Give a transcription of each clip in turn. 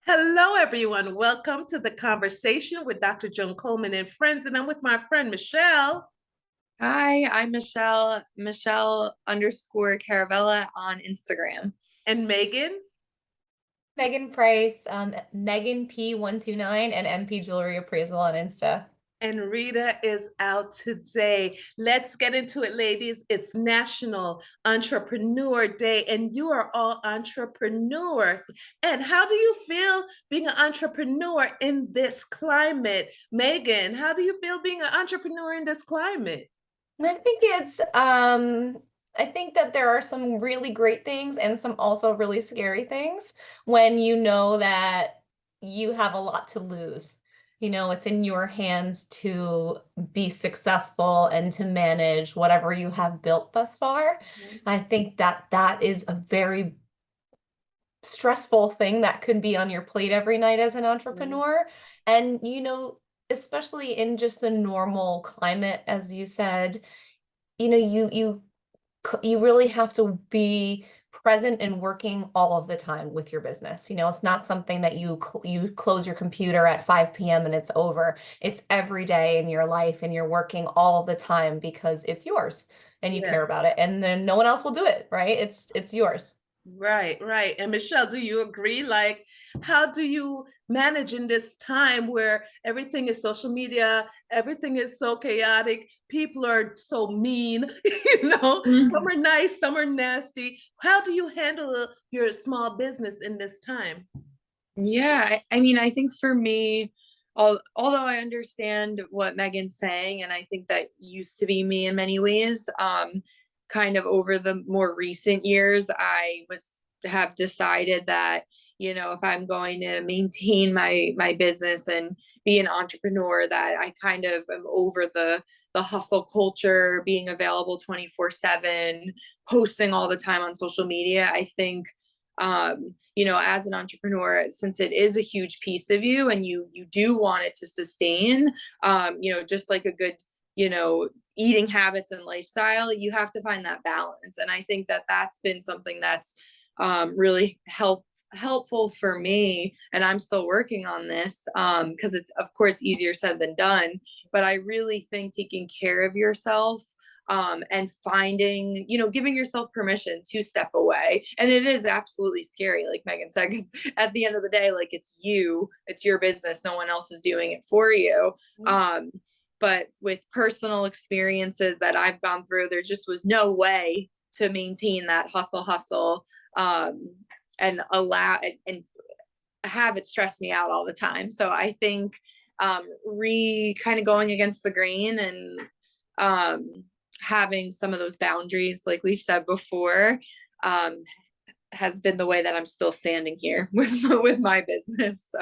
Hello, everyone. Welcome to the conversation with Dr. Joan Coleman and friends. And I'm with my friend Michelle Hi, I'm Michelle underscore Caravella on Instagram. and Megan. Megan Price, Megan P129 and MP Jewelry Appraisal on Insta. And Rita is out today. Let's get into it, ladies. It's National Entrepreneur Day, and you are all entrepreneurs. And how do you feel being an entrepreneur in this climate? Megan, how do you feel being an entrepreneur in this climate? I think that there are some really great things and some also really scary things when you know that you have a lot to lose. You know, it's in your hands to be successful and to manage whatever you have built thus far. I think that that is a very stressful thing that could be on your plate every night as an entrepreneur. And, especially in just the normal climate, as you said, you really have to be present and working all of the time with your business. It's not something that you close your computer at 5 p.m. and it's over. It's every day in your life and you're working all of the time because it's yours and you Yeah. care about it. And then no one else will do it, right? It's yours. Right, right. And Michelle, do you agree? Like, how do you manage in this time where everything is social media, everything is so chaotic, people are so mean, some are nice, some are nasty. How do you handle your small business in this time? Yeah, I mean, I think for me, although I understand what Megan's saying, and I think that used to be me in many ways, kind of over the more recent years, have decided that, if I'm going to maintain my business and be an entrepreneur, that I kind of am over the hustle culture, being available 24/7, posting all the time on social media. I think as an entrepreneur, since it is a huge piece of you and you do want it to sustain, just like a good, eating habits and lifestyle, you have to find that balance. And I think that that's been something that's really helpful for me, and I'm still working on this because it's of course easier said than done, but I really think taking care of yourself and finding, giving yourself permission to step away. And it is absolutely scary, like Megan said, because at the end of the day, like it's your business. No one else is doing it for you. But with personal experiences that I've gone through, there just was no way to maintain that hustle, and allow and have it stress me out all the time. So I think kind of going against the grain and having some of those boundaries, like we said before, has been the way that I'm still standing here with my business. So.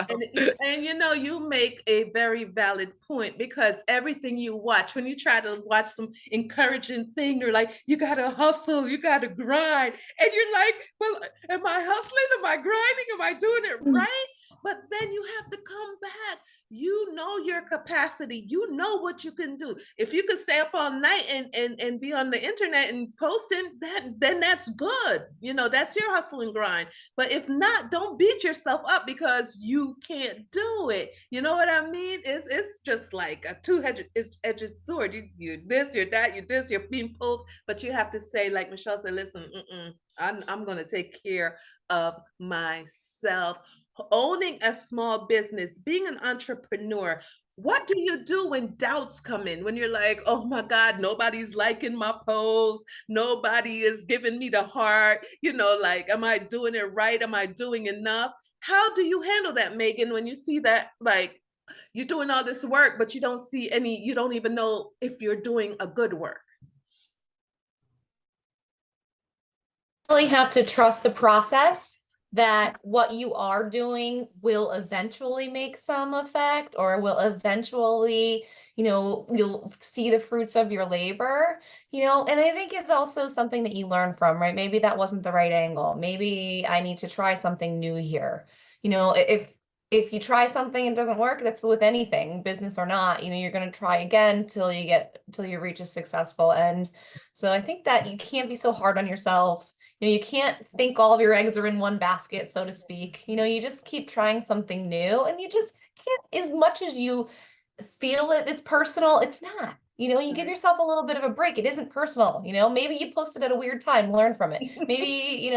And you make a very valid point, because everything you watch, when you try to watch some encouraging thing, you're like, you gotta hustle, you gotta grind, and you're like, well, am I hustling? Am I grinding? Am I doing it right? But then you have to come back. You know your capacity. You know what you can do. If you could stay up all night and be on the internet and posting, then that's good. That's your hustle and grind. But if not, don't beat yourself up because you can't do it. You know what I mean? It's just like a two-edged sword. You this, you're that, you this, you're being pulled, but you have to say, like Michelle said, listen, I'm going to take care of myself. Owning a small business, being an entrepreneur, what do you do when doubts come in? When you're like, oh my God, nobody's liking my post, nobody is giving me the heart, like, am I doing it right? Am I doing enough? How do you handle that, Megan, when you see that, like, you're doing all this work, but you don't even know if you're doing a good work? Really have to trust the process, that what you are doing will eventually make some effect or will eventually, you'll see the fruits of your labor, and I think it's also something that you learn from, right? Maybe that wasn't the right angle. Maybe I need to try something new here. If you try something and it doesn't work, that's with anything, business or not, you're going to try again till you reach a successful end. So I think that you can't be so hard on yourself. You can't think all of your eggs are in one basket, so to speak. You just keep trying something new, and you just can't, as much as you feel it's personal, it's not. You give Right. yourself a little bit of a break. It isn't personal. Maybe you posted at a weird time, learn from it. Maybe,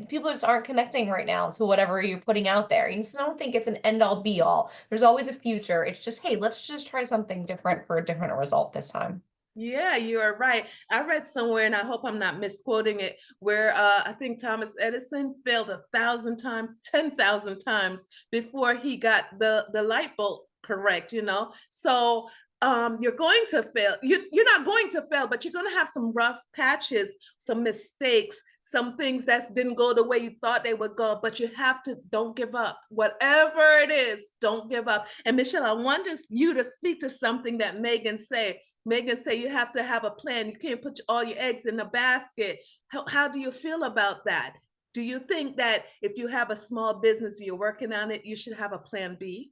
people just aren't connecting right now to whatever you're putting out there. You just don't think it's an end all be all. There's always a future. It's just, hey, let's just try something different for a different result this time. Yeah, you are right. I read somewhere, and I hope I'm not misquoting it, where I think Thomas Edison failed 1,000 times, 10,000 times before he got the light bulb correct. So you're going to fail. You're not going to fail, but you're going to have some rough patches, some mistakes, some things that didn't go the way you thought they would go. But you have to, don't give up. Whatever it is, don't give up. And Michelle, I want you to speak to something that Megan said. Megan said you have to have a plan. You can't put all your eggs in a basket. How do you feel about that? Do you think that if you have a small business, you're working on it, you should have a plan B?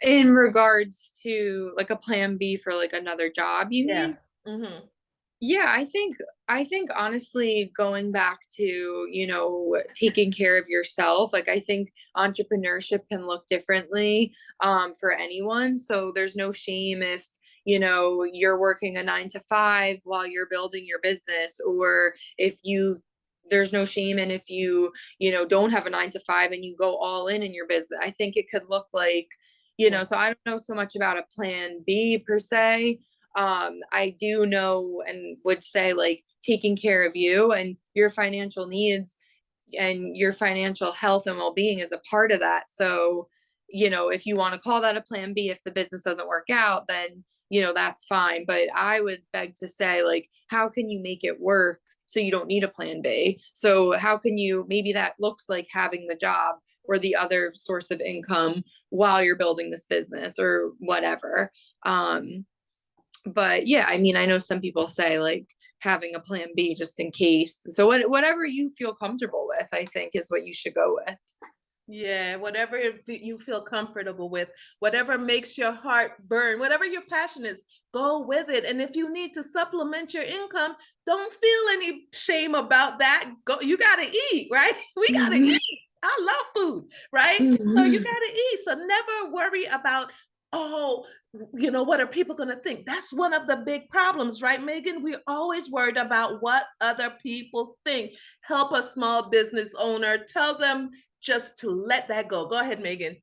In regards to like a plan B for like another job, you Yeah. mean? Mm-hmm. Yeah, I think honestly going back to, taking care of yourself, like I think entrepreneurship can look differently for anyone. So there's no shame if, you're working a 9 to 5 while you're building your business, or if you there's no shame in if don't have a 9 to 5 and you go all in your business. I think it could look like, Yeah. so I don't know so much about a plan B per se. I do know and would say like taking care of you and your financial needs and your financial health and well-being is a part of that. So, if you want to call that a plan B, if the business doesn't work out, then, that's fine. But I would beg to say, like, how can you make it work so you don't need a plan B? So how can you, maybe that looks like having the job or the other source of income while you're building this business or whatever. But yeah, I mean, I know some people say like having a plan B just in case. So whatever you feel comfortable with, I think is what you should go with. Yeah, whatever you feel comfortable with, whatever makes your heart burn, whatever your passion is, go with it. And if you need to supplement your income, don't feel any shame about that. Go, you got to eat, right? We got to Mhm. eat. I love food, right? So you got Mhm. to eat. So never worry about, oh, what are people going to think? That's one of the big problems, right, Megan? We're always worried about what other people think. Help a small business owner, tell them just to let that go. Go ahead, Megan.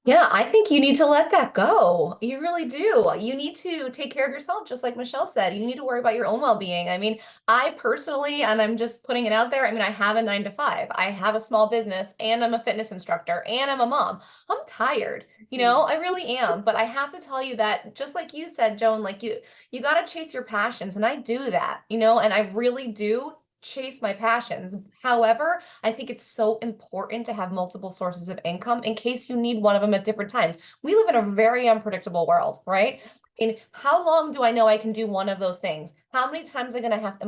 Yeah, I think you need to let that go. You really do. You need to take care of yourself, just like Michelle said. You need to worry about your own well-being. I mean, I personally, and I'm just putting it out there, I mean, I have a 9 to 5. I have a small business and I'm a fitness instructor and I'm a mom. I'm tired, I really am. But I have to tell you that just like you said, Joan, like you got to chase your passions. And I do that, and I really do chase my passions. However, I think it's so important to have multiple sources of income in case you need one of them at different times. We live in a very unpredictable world, right? In how long do I know I can do one of those things? How many times am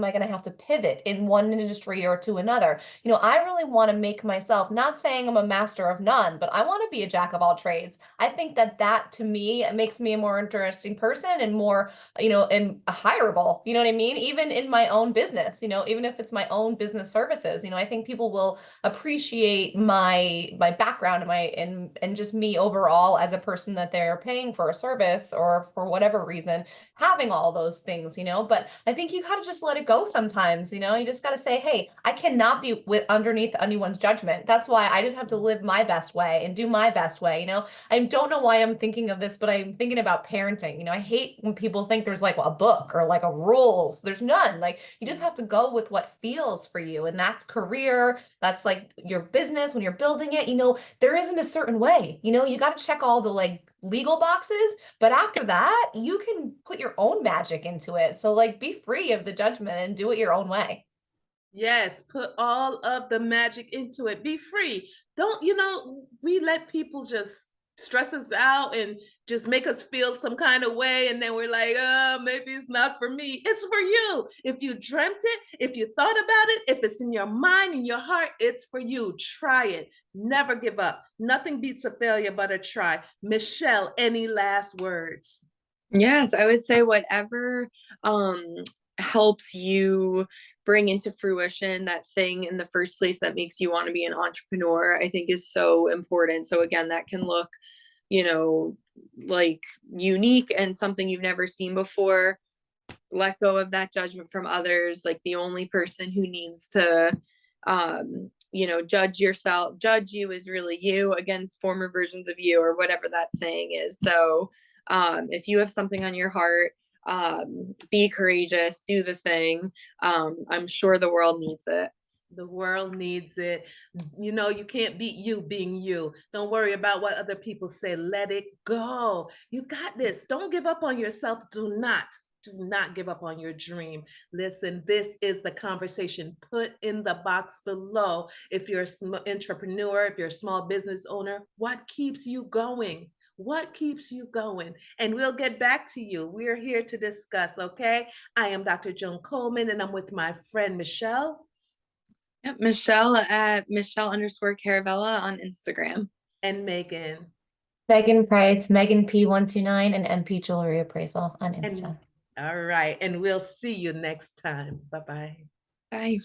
I gonna have to pivot in one industry or to another? I really want to make myself, not saying I'm a master of none, but I want to be a jack of all trades. I think that to me makes me a more interesting person and more, and hireable, you know what I mean? Even in my own business, even if it's my own business services, I think people will appreciate my background and and just me overall as a person that they're paying for a service or for whatever reason, having all those things, but I think you gotta just let it go sometimes, you just gotta say, hey, I cannot be with underneath anyone's judgment. That's why I just have to live my best way and do my best way, I don't know why I'm thinking of this, but I'm thinking about parenting. I hate when people think there's like a book or like a rules. There's none. Like you just have to go with what feels for you. And that's career. That's like your business when you're building it. There isn't a certain way. You got to check all the like legal boxes, but after that, you can put your own magic into it. So like be free of the judgment and do it your own way. Yes, put all of the magic into it. Be free. Don't, we let people just stress us out and just make us feel some kind of way. And then we're like, maybe it's not for me. It's for you. If you dreamt it, if you thought about it, if it's in your mind and your heart, it's for you. Try it. Never give up. Nothing beats a failure but a try. Michelle, any last words? Yes, I would say whatever um helps you bring into fruition that thing in the first place that makes you want to be an entrepreneur, I think is so important. So again, that can look, you know, like unique and something you've never seen before. Let go of that judgment from others. Like the only person who needs to you know, judge you is really you against former versions of you, or whatever that saying is. So if you have something on your heart, be courageous, do the thing. I'm sure the world needs it. The world needs it. You know, you can't beat you being you. Don't worry about what other people say. Let it go. You got this. Don't give up on yourself. Do not give up on your dream. Listen, this is the conversation. Put in the box below. If you're an entrepreneur, if you're a small business owner, what keeps you going? What keeps you going? And we'll get back to you. We're here to discuss, okay? I am Dr. Joan Coleman, and I'm with my friend Michelle. Yep, Michelle at Michelle_Caravella on Instagram. And Megan. Megan Price, Megan P129, and MP Jewelry Appraisal on Insta. All right. And we'll see you next time. Bye-bye. Bye.